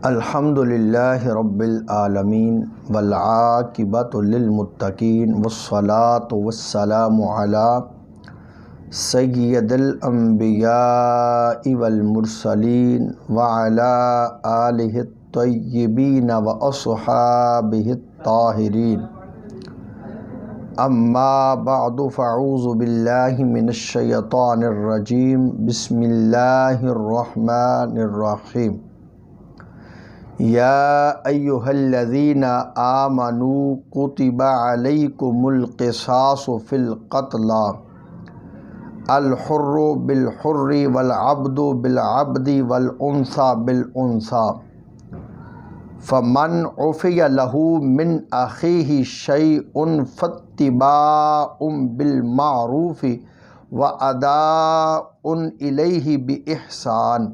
الحمدللہ رب العالمین والعاقبۃ للمتقین والصلاۃ والسلام علی سید الانبیاء والمرسلین وعلی آلہ الطیبین واصحابہ الطاہرین اما بعد فاعوذ باللہ من الشیطان الرجیم بسم اللہ الرحمن الرحیم یا ایہا الذین آمنوا کتب علیکم القصاص فی القتلی الحر بالحر والعبد بالعبد والانثى بالانثى فمن عفی لہ من اخیہ شیء فاتباع بالمعروف واداء الیہ بإحسان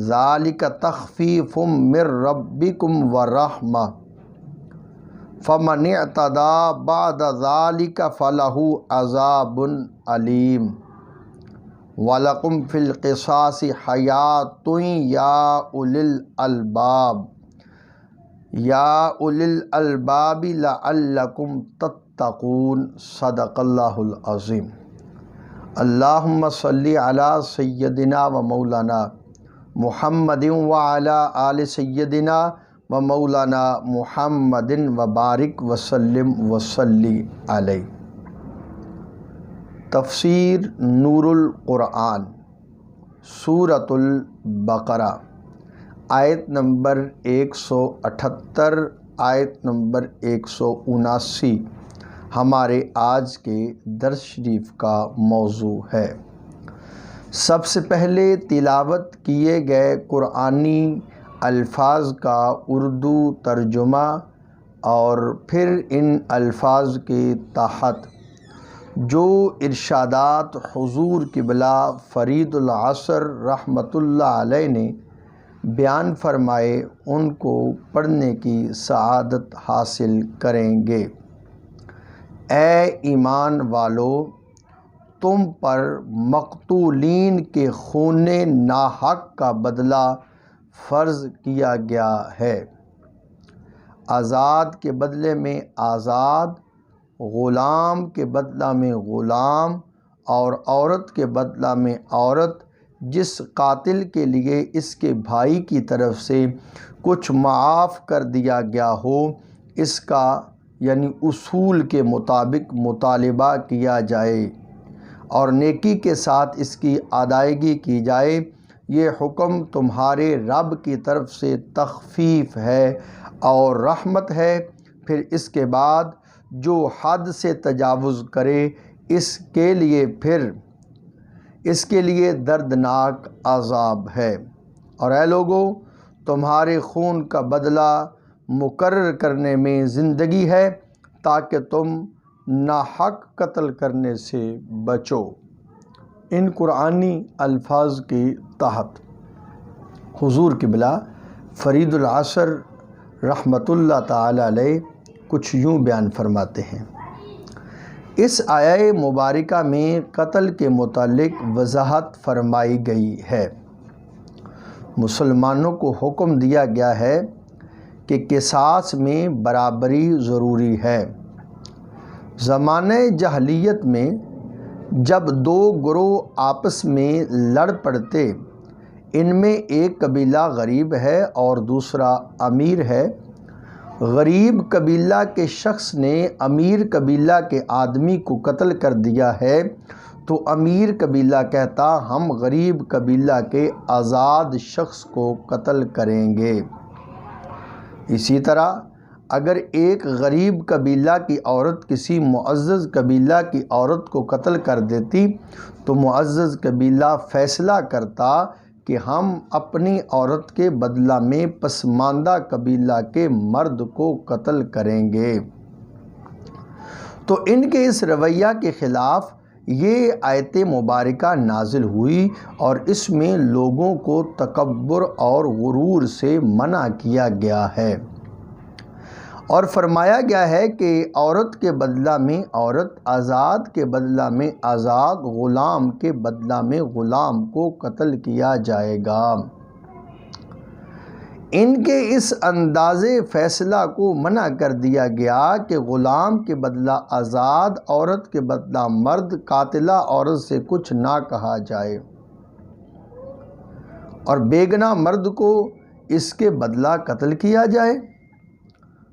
ذالک تخفیف من ربکم ورحمہ فمن اعتدی بعد ذالک فلہ عذاب علیم وَلَكُمْ فِي الْقِصَاصِ حَيَاةٌ یا اولی الالباب لعلکم تتقون صدق اللہ العظیم۔ اللہم صلی علی سیدنا و مولانا محمد وعلی آل سیدنا و مولانا محمد وبارک وسلم وصلی علیہ۔ تفسیر نور القرآن سورۃ البقرہ آیت نمبر 178 آیت نمبر 179 ہمارے آج کے درس شریف کا موضوع ہے۔ سب سے پہلے تلاوت کیے گئے قرآنی الفاظ کا اردو ترجمہ اور پھر ان الفاظ کے تحت جو ارشادات حضور قبلہ فرید العصر رحمۃ اللہ علیہ نے بیان فرمائے ان کو پڑھنے کی سعادت حاصل کریں گے۔ اے ایمان والو، تم پر مقتولین کے خون ناحق کا بدلہ فرض کیا گیا ہے۔ آزاد کے بدلے میں آزاد، غلام کے بدلہ میں غلام اور عورت کے بدلہ میں عورت، جس قاتل کے لیے اس کے بھائی کی طرف سے کچھ معاف کر دیا گیا ہو، اس کا یعنی اصول کے مطابق مطالبہ کیا جائے اور نیکی کے ساتھ اس کی ادائیگی کی جائے۔ یہ حکم تمہارے رب کی طرف سے تخفیف ہے اور رحمت ہے۔ پھر اس کے بعد جو حد سے تجاوز کرے اس کے لیے دردناک عذاب ہے۔ اور اے لوگو، تمہارے خون کا بدلہ مقرر کرنے میں زندگی ہے تاکہ تم ناحق قتل کرنے سے بچو۔ ان قرآنی الفاظ کے تحت حضور قبلہ فرید العصر رحمۃ اللہ تعالی علیہ کچھ یوں بیان فرماتے ہیں۔ اس آیہ مبارکہ میں قتل کے متعلق وضاحت فرمائی گئی ہے۔ مسلمانوں کو حکم دیا گیا ہے کہ قصاص میں برابری ضروری ہے۔ زمانہ جاہلیت میں جب دو گروہ آپس میں لڑ پڑتے، ان میں ایک قبیلہ غریب ہے اور دوسرا امیر ہے۔ غریب قبیلہ کے شخص نے امیر قبیلہ کے آدمی کو قتل کر دیا ہے تو امیر قبیلہ کہتا ہم غریب قبیلہ کے آزاد شخص کو قتل کریں گے۔ اسی طرح اگر ایک غریب قبیلہ کی عورت کسی معزز قبیلہ کی عورت کو قتل کر دیتی تو معزز قبیلہ فیصلہ کرتا کہ ہم اپنی عورت کے بدلہ میں پسماندہ قبیلہ کے مرد کو قتل کریں گے۔ تو ان کے اس رویہ کے خلاف یہ آیت مبارکہ نازل ہوئی اور اس میں لوگوں کو تکبر اور غرور سے منع کیا گیا ہے اور فرمایا گیا ہے کہ عورت کے بدلہ میں عورت، آزاد کے بدلہ میں آزاد، غلام کے بدلہ میں غلام کو قتل کیا جائے گا۔ ان کے اس انداز فیصلہ کو منع کر دیا گیا کہ غلام کے بدلہ آزاد، عورت کے بدلہ مرد، قاتلہ عورت سے کچھ نہ کہا جائے، اور بیگناہ مرد کو اس کے بدلہ قتل کیا جائے،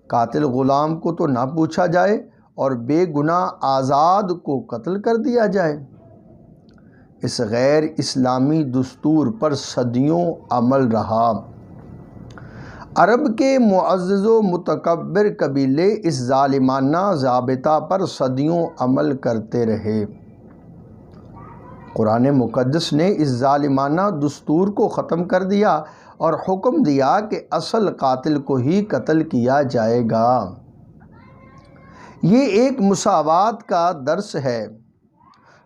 قاتل غلام کو تو نہ پوچھا جائے اور بے گناہ آزاد کو قتل کر دیا جائے۔ اس غیر اسلامی دستور پر صدیوں عمل رہا۔ عرب کے معزز و متکبر قبیلے اس ظالمانہ ضابطہ پر صدیوں عمل کرتے رہے۔ قرآن مقدس نے اس ظالمانہ دستور کو ختم کر دیا اور حکم دیا کہ اصل قاتل کو ہی قتل کیا جائے گا۔ یہ ایک مساوات کا درس ہے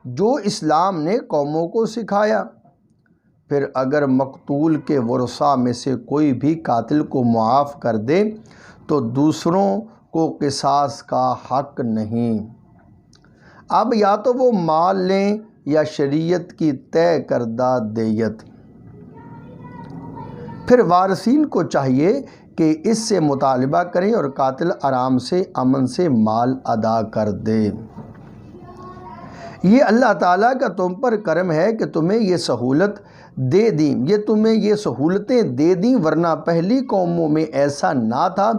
جو اسلام نے قوموں کو سکھایا۔ پھر اگر مقتول کے ورثاء میں سے کوئی بھی قاتل کو معاف کر دے تو دوسروں کو قصاص کا حق نہیں۔ اب یا تو وہ مال لیں یا شریعت کی طے کردہ دیت۔ پھر وارثین کو چاہیے کہ اس سے مطالبہ کریں اور قاتل آرام سے، امن سے مال ادا کر دے۔ یہ اللہ تعالیٰ کا تم پر کرم ہے کہ تمہیں یہ سہولت دے دیں، تمہیں یہ سہولتیں دے دیں، ورنہ پہلی قوموں میں ایسا نہ تھا،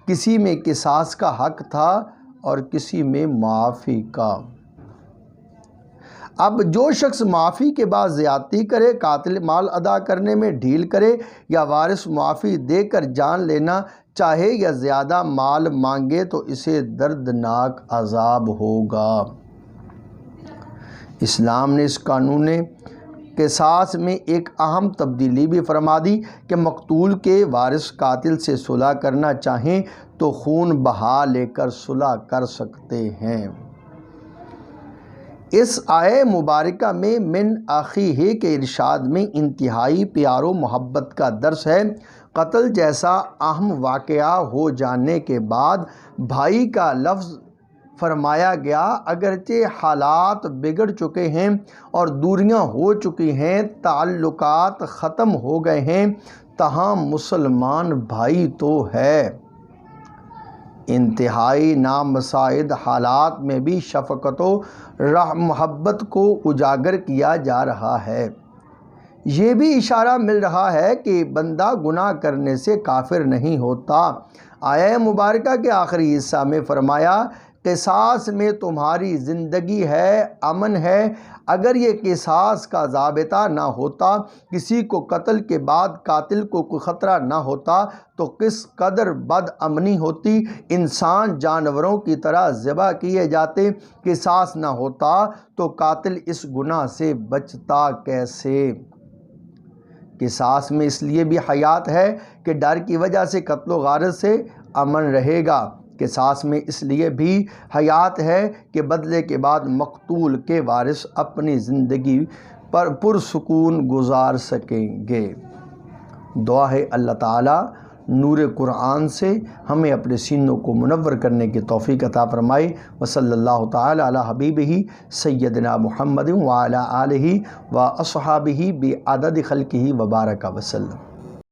کسی میں قصاص کا حق تھا اور کسی میں معافی کا۔ اب جو شخص معافی کے بعد زیادتی کرے، قاتل مال ادا کرنے میں ڈھیل کرے یا وارث معافی دے کر جان لینا چاہے یا زیادہ مال مانگے تو اسے دردناک عذاب ہوگا۔ اسلام نے اس قانون قصاص میں ایک اہم تبدیلی بھی فرما دی کہ مقتول کے وارث قاتل سے صلح کرنا چاہیں تو خون بہا لے کر صلح کر سکتے ہیں۔ اس آیہ مبارکہ میں من اخیہ کے ارشاد میں انتہائی پیار و محبت کا درس ہے۔ قتل جیسا اہم واقعہ ہو جانے کے بعد بھائی کا لفظ فرمایا گیا، اگرچہ حالات بگڑ چکے ہیں اور دوریاں ہو چکی ہیں، تعلقات ختم ہو گئے ہیں، تاہم مسلمان بھائی تو ہے۔ انتہائی نامساعد حالات میں بھی شفقت و محبت کو اجاگر کیا جا رہا ہے۔ یہ بھی اشارہ مل رہا ہے کہ بندہ گناہ کرنے سے کافر نہیں ہوتا۔ آیہ مبارکہ کے آخری حصہ میں فرمایا، قصاص میں تمہاری زندگی ہے، امن ہے۔ اگر یہ قصاص کا ضابطہ نہ ہوتا، کسی کو قتل کے بعد قاتل کو کوئی خطرہ نہ ہوتا تو کس قدر بد امنی ہوتی، انسان جانوروں کی طرح ذبح کیے جاتے۔ قصاص نہ ہوتا تو قاتل اس گناہ سے بچتا کیسے؟ قصاص میں اس لیے بھی حیات ہے کہ ڈر کی وجہ سے قتل و غارت سے امن رہے گا۔ قصاص میں اس لیے بھی حیات ہے کہ بدلے کے بعد مقتول کے وارث اپنی زندگی پر پرسکون گزار سکیں گے۔ دعا ہے اللہ تعالیٰ نور قرآن سے ہمیں اپنے سینوں کو منور کرنے کی توفیق عطا فرمائے۔ وصلی اللہ تعالیٰ علی حبیبہ سیدنا محمد وعلی آلہ واصحابہ بعدد خلقہ وبارک وسلم۔